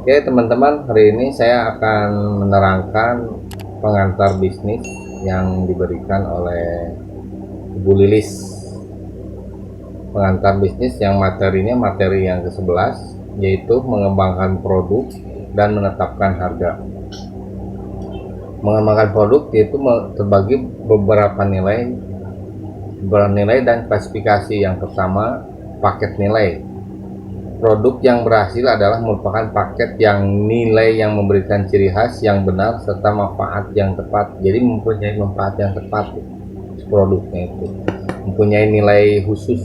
Oke teman-teman, hari ini saya akan menerangkan pengantar bisnis yang diberikan oleh Ibu Lilis. Pengantar bisnis yang materinya materi yang ke-11, yaitu mengembangkan produk dan menetapkan harga. Mengembangkan produk yaitu terbagi beberapa nilai dan klasifikasi. Yang pertama, paket nilai. Produk yang berhasil adalah merupakan paket yang nilai yang memberikan ciri khas yang benar serta manfaat yang tepat. Jadi mempunyai manfaat yang tepat produknya itu. Mempunyai nilai khusus.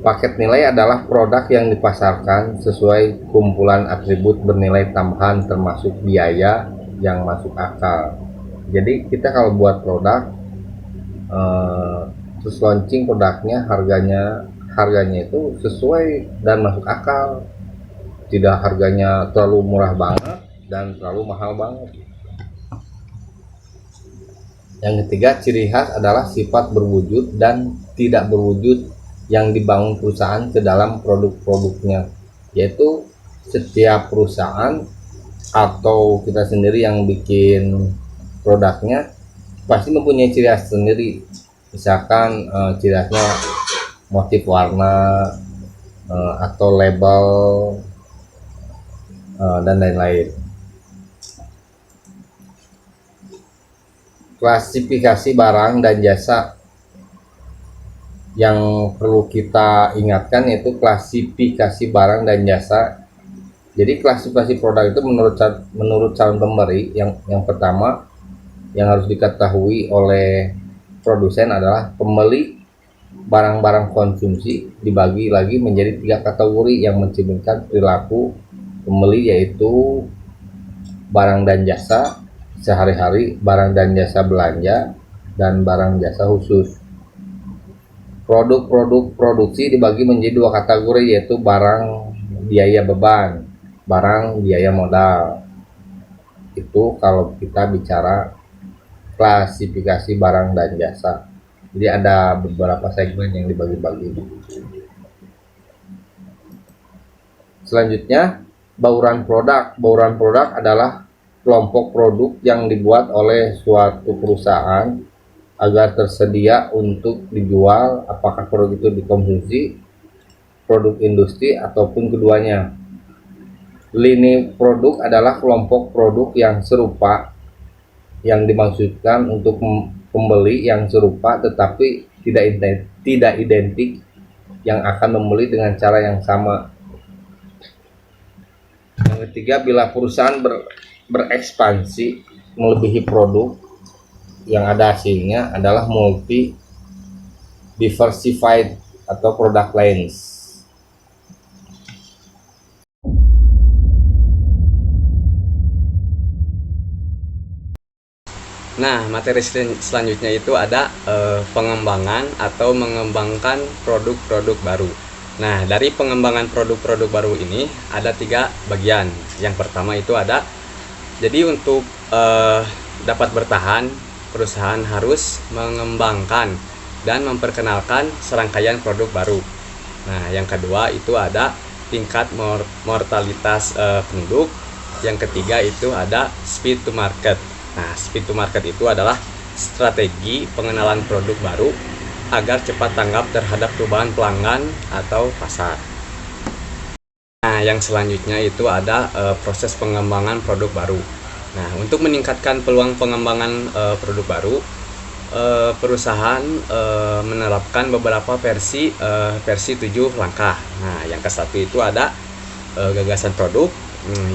Paket nilai adalah produk yang dipasarkan sesuai kumpulan atribut bernilai tambahan termasuk biaya yang masuk akal. Jadi kita kalau buat produk eh, terus launching produknya, harganya itu sesuai dan masuk akal, tidak harganya terlalu murah banget dan terlalu mahal banget. Yang ketiga, ciri khas adalah sifat berwujud dan tidak berwujud yang dibangun perusahaan ke dalam produk-produknya, yaitu setiap perusahaan atau kita sendiri yang bikin produknya pasti mempunyai ciri khas sendiri. Misalkan ciri khasnya motif warna, atau label, dan lain-lain. Klasifikasi barang dan jasa yang perlu kita ingatkan yaitu klasifikasi barang dan jasa. Jadi klasifikasi produk itu menurut calon pemberi, yang pertama yang harus diketahui oleh produsen adalah pembeli barang-barang konsumsi dibagi lagi menjadi 3 kategori yang mencerminkan perilaku pembeli, yaitu barang dan jasa sehari-hari, barang dan jasa belanja, dan barang jasa khusus. Produk-produk produksi dibagi menjadi 2 kategori, yaitu barang biaya beban, barang biaya modal. Itu kalau kita bicara klasifikasi barang dan jasa. Jadi ada beberapa segmen yang dibagi-bagi. Selanjutnya, bauran produk. Bauran produk adalah kelompok produk yang dibuat oleh suatu perusahaan agar tersedia untuk dijual, apakah produk itu dikonsumsi, produk industri, ataupun keduanya. Lini produk adalah kelompok produk yang serupa yang dimaksudkan untuk pembeli yang serupa tetapi tidak identik yang akan membeli dengan cara yang sama. Yang ketiga, bila perusahaan berekspansi melebihi produk yang ada hasilnya adalah multi diversified atau product lines. Nah, materi selanjutnya itu ada pengembangan atau mengembangkan produk-produk baru. Nah, dari pengembangan produk-produk baru ini ada 3 bagian. Yang pertama itu ada, jadi untuk dapat bertahan, perusahaan harus mengembangkan dan memperkenalkan serangkaian produk baru. Nah, yang kedua itu ada tingkat mortalitas penduduk. Yang ketiga itu ada speed to market. Nah, speed to market itu adalah strategi pengenalan produk baru agar cepat tanggap terhadap perubahan pelanggan atau pasar. Nah, yang selanjutnya itu ada proses pengembangan produk baru. Nah, untuk meningkatkan peluang pengembangan produk baru, perusahaan menerapkan beberapa versi 7 langkah. Nah, yang ke-1 itu ada gagasan produk.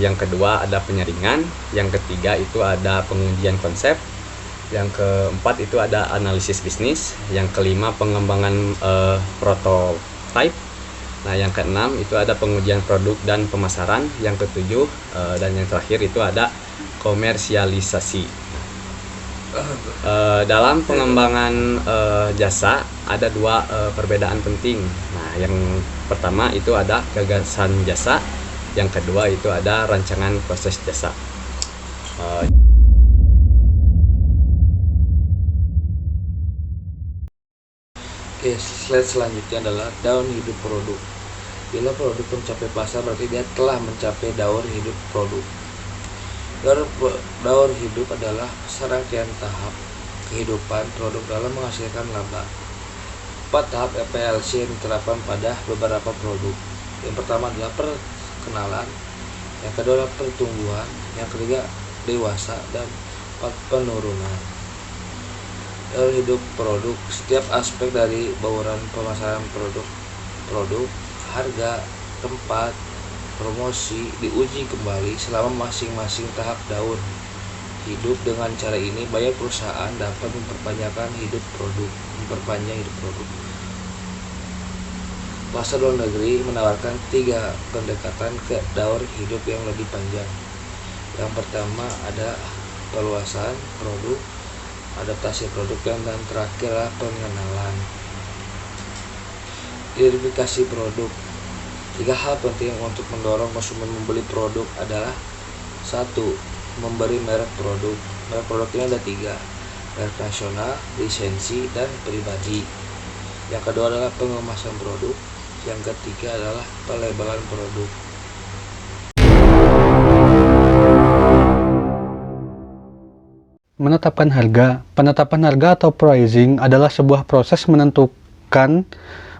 Yang kedua ada penyaringan, yang ketiga itu ada pengujian konsep, yang keempat itu ada analisis bisnis, yang kelima pengembangan prototype. Nah, yang keenam itu ada pengujian produk dan pemasaran, yang ketujuh dan yang terakhir itu ada komersialisasi. Dalam pengembangan jasa ada 2 perbedaan penting. Nah, yang pertama itu ada gagasan jasa, yang kedua itu ada rancangan proses jasa. Oke, slide selanjutnya adalah daun hidup produk. Bila produk mencapai pasar berarti dia telah mencapai daur hidup produk. Daur hidup adalah serangkaian tahap kehidupan produk dalam menghasilkan laba. 4 tahap EPLC yang diterapkan pada beberapa produk. Yang pertama adalah perkenalan, yang kedua adalah pertumbuhan, yang ketiga dewasa, dan 4 penurunan. Daur hidup produk, setiap aspek dari bauran pemasaran produk, harga, tempat, promosi diuji kembali selama masing-masing tahap daur hidup. Dengan cara ini banyak perusahaan dapat memperpanjang hidup produk. Pasar luar negeri menawarkan 3 pendekatan ke daur hidup yang lebih panjang. Yang pertama ada perluasan produk, adaptasi produk, dan terakhir adalah pengenalan. Identifikasi produk. 3 hal penting untuk mendorong konsumen membeli produk adalah: 1. Memberi merek produk. Merek produk ini ada 3: merek nasional, lisensi, dan pribadi. Yang kedua adalah pengemasan produk. Yang ketiga adalah pelabelan produk. Penetapan harga atau pricing adalah sebuah proses menentukan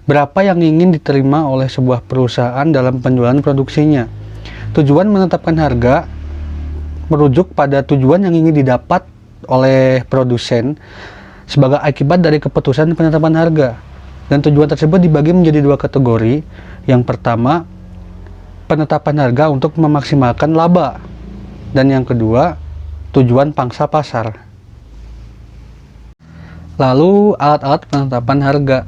berapa yang ingin diterima oleh sebuah perusahaan dalam penjualan produksinya. Tujuan menetapkan harga merujuk pada tujuan yang ingin didapat oleh produsen sebagai akibat dari keputusan penetapan harga. Dan tujuan tersebut dibagi menjadi 2 kategori. Yang pertama, penetapan harga untuk memaksimalkan laba. Dan yang kedua, tujuan pangsa pasar. Lalu, alat-alat penetapan harga.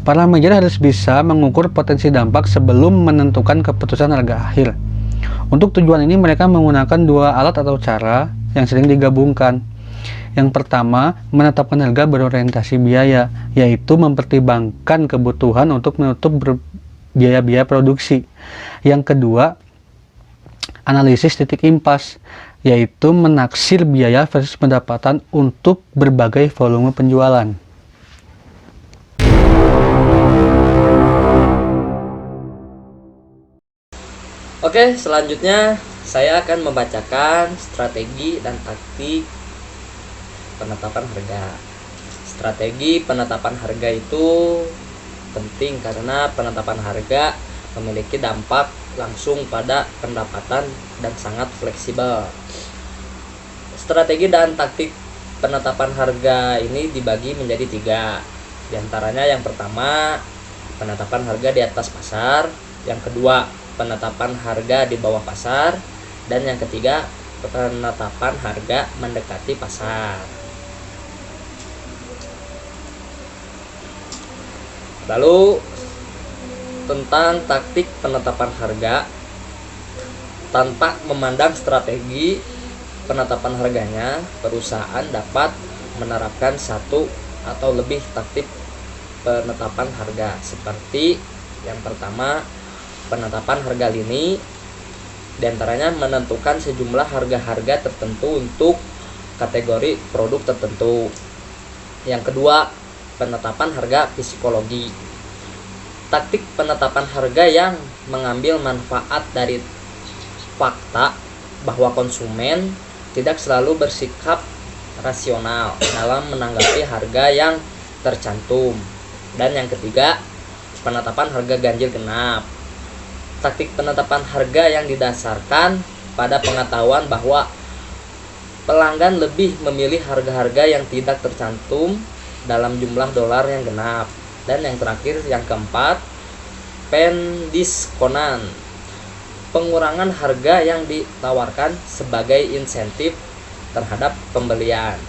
Para manajer harus bisa mengukur potensi dampak sebelum menentukan keputusan harga akhir. Untuk tujuan ini mereka menggunakan 2 alat atau cara yang sering digabungkan. Yang pertama, menetapkan harga berorientasi biaya, yaitu mempertimbangkan kebutuhan untuk menutup biaya-biaya produksi. Yang kedua, analisis titik impas, yaitu menaksir biaya versus pendapatan untuk berbagai volume penjualan. Oke, selanjutnya saya akan membacakan strategi dan taktik penetapan harga. Strategi penetapan harga itu penting karena penetapan harga memiliki dampak langsung pada pendapatan dan sangat fleksibel. Strategi dan taktik penetapan harga ini dibagi menjadi 3. Di antaranya yang pertama, penetapan harga di atas pasar, yang kedua, penetapan harga di bawah pasar, dan yang ketiga, penetapan harga mendekati pasar. Lalu tentang taktik penetapan harga, tanpa memandang strategi penetapan harganya, perusahaan dapat menerapkan 1 atau lebih taktik penetapan harga, seperti yang pertama, penetapan harga lini. Diantaranya menentukan sejumlah harga-harga tertentu untuk kategori produk tertentu. Yang kedua, penetapan harga psikologi. Taktik penetapan harga yang mengambil manfaat dari fakta bahwa konsumen tidak selalu bersikap rasional dalam menanggapi harga yang tercantum. Dan yang ketiga, penetapan harga ganjil genap. Taktik penetapan harga yang didasarkan pada pengetahuan bahwa pelanggan lebih memilih harga-harga yang tidak tercantum dalam jumlah dolar yang genap. Dan yang terakhir, yang keempat, pendiskonan. Pengurangan harga yang ditawarkan sebagai insentif terhadap pembelian.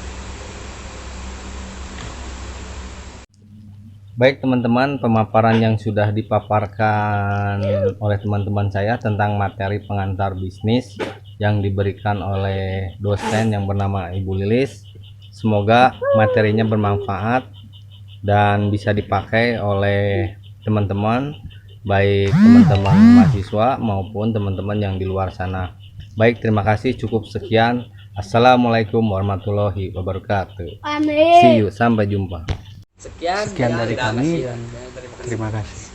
Baik teman-teman, pemaparan yang sudah dipaparkan oleh teman-teman saya tentang materi pengantar bisnis yang diberikan oleh dosen yang bernama Ibu Lilis. Semoga materinya bermanfaat dan bisa dipakai oleh teman-teman, baik teman-teman mahasiswa maupun teman-teman yang di luar sana. Baik, terima kasih, cukup sekian. Assalamualaikum warahmatullahi wabarakatuh. See you, sampai jumpa. Sekian Sekian dari kami. kasih. Terima kasih.